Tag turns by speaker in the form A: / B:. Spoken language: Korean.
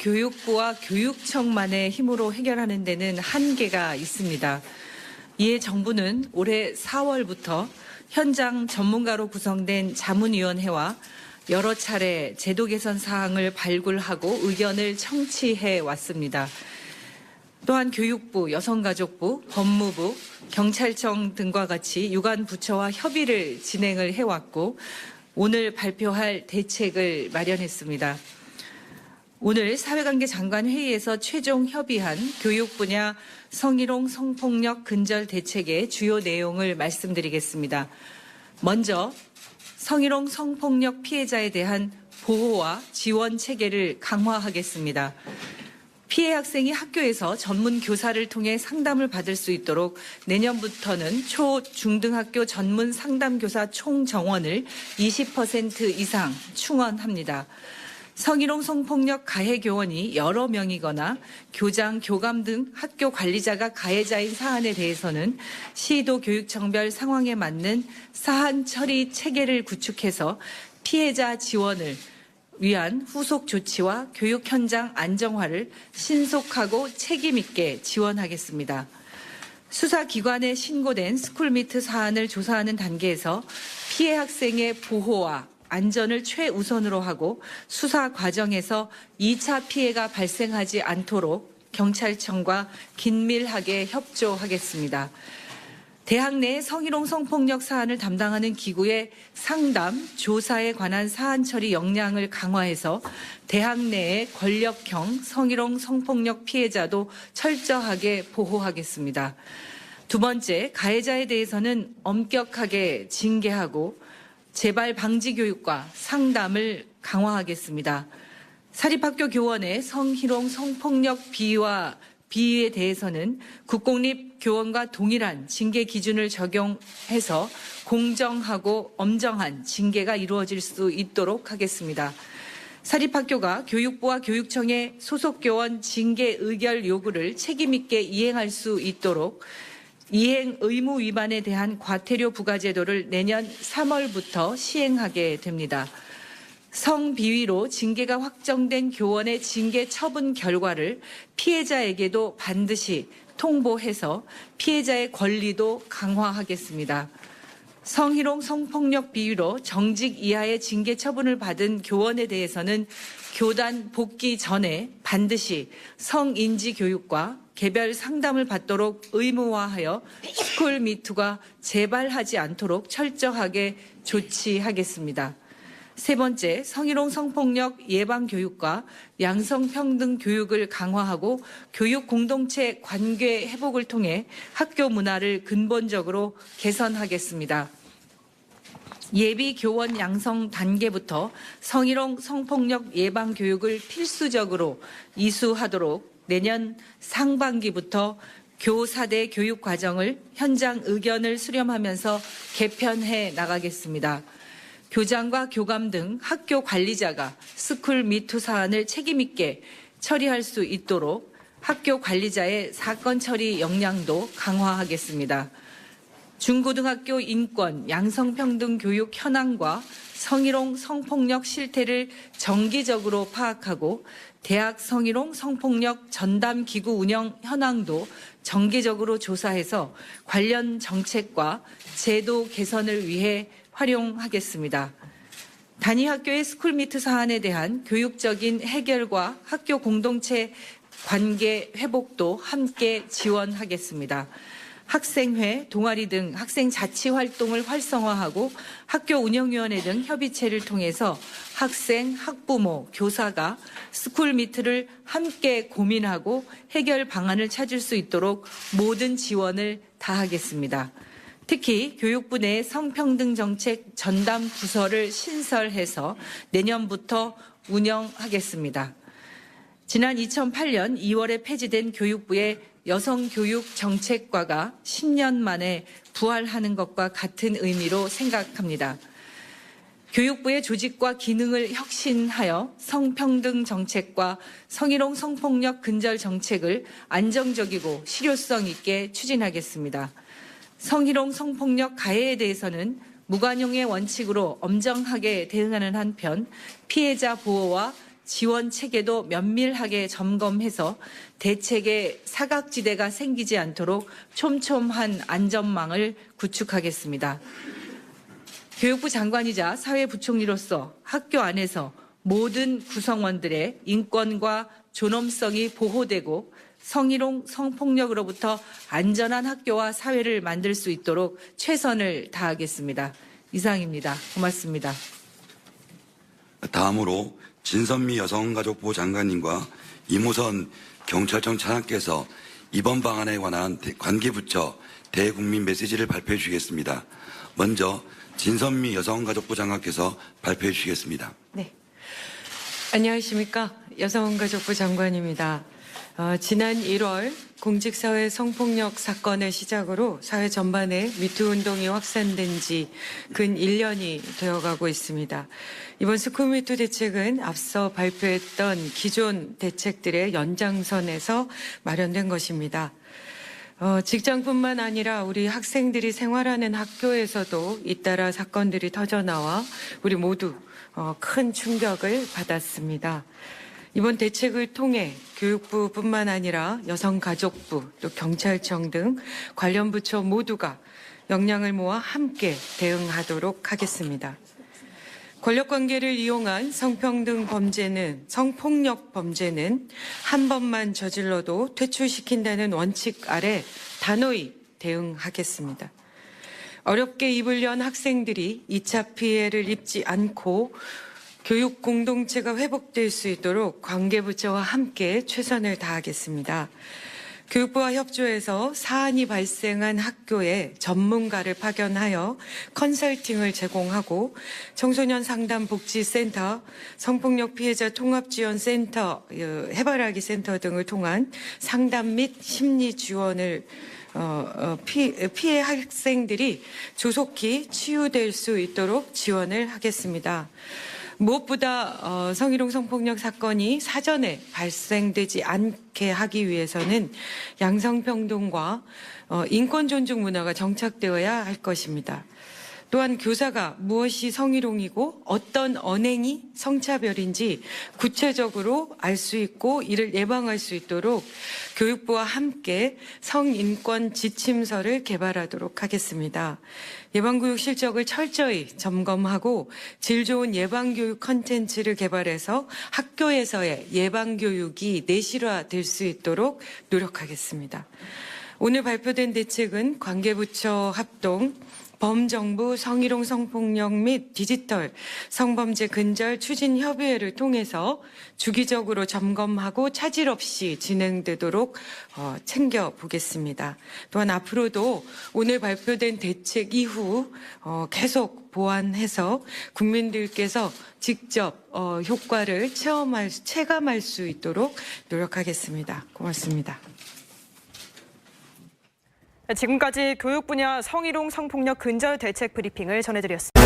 A: 교육부와 교육청만의 힘으로 해결하는 데는 한계가 있습니다. 이에 정부는 올해 4월부터 현장 전문가로 구성된 자문위원회와 여러 차례 제도 개선 사항을 발굴하고 의견을 청취해 왔습니다. 또한 교육부, 여성가족부, 법무부, 경찰청 등과 같이 유관 부처와 협의를 진행을 해왔고 오늘 발표할 대책을 마련했습니다. 오늘 사회관계 장관 회의에서 최종 협의한 교육 분야 성희롱 성폭력 근절 대책의 주요 내용을 말씀드리겠습니다. 먼저 성희롱 성폭력 피해자에 대한 보호와 지원 체계를 강화하겠습니다. 피해 학생이 학교에서 전문 교사를 통해 상담을 받을 수 있도록 내년부터는 초, 중등학교 전문 상담교사 총 정원을 20% 이상 충원합니다. 성희롱 성폭력 가해 교원이 여러 명이거나 교장, 교감 등 학교 관리자가 가해자인 사안에 대해서는 시도 교육청별 상황에 맞는 사안 처리 체계를 구축해서 피해자 지원을 위한 후속 조치와 교육 현장 안정화를 신속하고 책임 있게 지원하겠습니다. 수사기관에 신고된 스쿨미트 사안을 조사하는 단계에서 피해 학생의 보호와 안전을 최우선으로 하고 수사 과정에서 2차 피해가 발생하지 않도록 경찰청과 긴밀하게 협조하겠습니다. 대학 내 성희롱 성폭력 사안을 담당하는 기구의 상담, 조사에 관한 사안 처리 역량을 강화해서 대학 내의 권력형 성희롱 성폭력 피해자도 철저하게 보호하겠습니다. 두 번째, 가해자에 대해서는 엄격하게 징계하고 재발 방지 교육과 상담을 강화하겠습니다. 사립학교 교원의 성희롱 성폭력 비위에 대해서는 국공립 교원과 동일한 징계 기준을 적용해서 공정하고 엄정한 징계가 이루어질 수 있도록 하겠습니다. 사립학교가 교육부와 교육청의 소속 교원 징계 의결 요구를 책임 있게 이행할 수 있도록 이행 의무 위반에 대한 과태료 부과 제도를 내년 3월부터 시행하게 됩니다. 성비위로 징계가 확정된 교원의 징계 처분 결과를 피해자에게도 반드시 통보해서 피해자의 권리도 강화하겠습니다. 성희롱 성폭력 비위로 정직 이하의 징계 처분을 받은 교원에 대해서는 교단 복귀 전에 반드시 성인지 교육과 개별 상담을 받도록 의무화하여 스쿨미투가 재발하지 않도록 철저하게 조치하겠습니다. 세 번째, 성희롱 성폭력 예방 교육과 양성평등 교육을 강화하고 교육 공동체 관계 회복을 통해 학교 문화를 근본적으로 개선하겠습니다. 예비 교원 양성 단계부터 성희롱 성폭력 예방 교육을 필수적으로 이수하도록 내년 상반기부터 교사대 교육 과정을 현장 의견을 수렴하면서 개편해 나가겠습니다. 교장과 교감 등 학교 관리자가 스쿨미투 사안을 책임 있게 처리할 수 있도록 학교 관리자의 사건 처리 역량도 강화하겠습니다. 중고등학교 인권, 양성평등 교육 현황과 성희롱 성폭력 실태를 정기적으로 파악하고 대학 성희롱 성폭력 전담기구 운영 현황도 정기적으로 조사해서 관련 정책과 제도 개선을 위해 활용하겠습니다. 단위 학교의 스쿨미트 사안에 대한 교육적인 해결과 학교 공동체 관계 회복도 함께 지원하겠습니다. 학생회, 동아리 등 학생 자치 활동을 활성화하고 학교 운영위원회 등 협의체를 통해서 학생, 학부모, 교사가 스쿨미트를 함께 고민하고 해결 방안을 찾을 수 있도록 모든 지원을 다하겠습니다. 특히 교육부 내 성평등 정책 전담 부서를 신설해서 내년부터 운영하겠습니다. 지난 2008년 2월에 폐지된 교육부의 여성교육정책과가 10년 만에 부활하는 것과 같은 의미로 생각합니다. 교육부의 조직과 기능을 혁신하여 성평등 정책과 성희롱 성폭력 근절 정책을 안정적이고 실효성 있게 추진하겠습니다. 성희롱 성폭력 가해에 대해서는 무관용의 원칙으로 엄정하게 대응하는 한편 피해자 보호와 지원 체계도 면밀하게 점검해서 대책에 사각지대가 생기지 않도록 촘촘한 안전망을 구축하겠습니다. 교육부 장관이자 사회부총리로서 학교 안에서 모든 구성원들의 인권과 존엄성이 보호되고 성희롱, 성폭력으로부터 안전한 학교와 사회를 만들 수 있도록 최선을 다하겠습니다. 이상입니다. 고맙습니다.
B: 다음으로 진선미 여성가족부 장관님과 이무선 경찰청 차장께서 이번 방안에 관한 관계부처 대국민 메시지를 발표해 주시겠습니다. 먼저 진선미 여성가족부 장관께서 발표해 주시겠습니다.
C: 네. 안녕하십니까. 여성가족부 장관입니다. 지난 1월 공직사회 성폭력 사건을 시작으로 사회 전반에 미투 운동이 확산된 지 근 1년이 되어가고 있습니다. 이번 스쿨미투 대책은 앞서 발표했던 기존 대책들의 연장선에서 마련된 것입니다. 직장뿐만 아니라 우리 학생들이 생활하는 학교에서도 잇따라 사건들이 터져나와 우리 모두 큰 충격을 받았습니다. 이번 대책을 통해 교육부뿐만 아니라 여성가족부, 또 경찰청 등 관련 부처 모두가 역량을 모아 함께 대응하도록 하겠습니다. 권력관계를 이용한 성평등 범죄는, 성폭력 범죄는 한 번만 저질러도 퇴출시킨다는 원칙 아래 단호히 대응하겠습니다. 어렵게 입을 연 학생들이 2차 피해를 입지 않고 교육 공동체가 회복될 수 있도록 관계부처와 함께 최선을 다하겠습니다. 교육부와 협조해서 사안이 발생한 학교에 전문가를 파견하여 컨설팅을 제공하고 청소년 상담 복지센터, 성폭력 피해자 통합지원센터, 해바라기 센터 등을 통한 상담 및 심리 지원을 피해 학생들이 조속히 치유될 수 있도록 지원을 하겠습니다. 무엇보다 성희롱 성폭력 사건이 사전에 발생되지 않게 하기 위해서는 양성평등과 인권 존중 문화가 정착되어야 할 것입니다. 또한 교사가 무엇이 성희롱이고 어떤 언행이 성차별인지 구체적으로 알 수 있고 이를 예방할 수 있도록 교육부와 함께 성인권 지침서를 개발하도록 하겠습니다. 예방교육 실적을 철저히 점검하고 질 좋은 예방교육 컨텐츠를 개발해서 학교에서의 예방교육이 내실화될 수 있도록 노력하겠습니다. 오늘 발표된 대책은 관계부처 합동 범정부 성희롱 성폭력 및 디지털 성범죄 근절 추진 협의회를 통해서 주기적으로 점검하고 차질 없이 진행되도록 챙겨보겠습니다. 또한 앞으로도 오늘 발표된 대책 이후 계속 보완해서 국민들께서 직접 효과를 체감할 수 있도록 노력하겠습니다. 고맙습니다.
D: 지금까지 교육 분야 성희롱 성폭력 근절 대책 브리핑을 전해드렸습니다.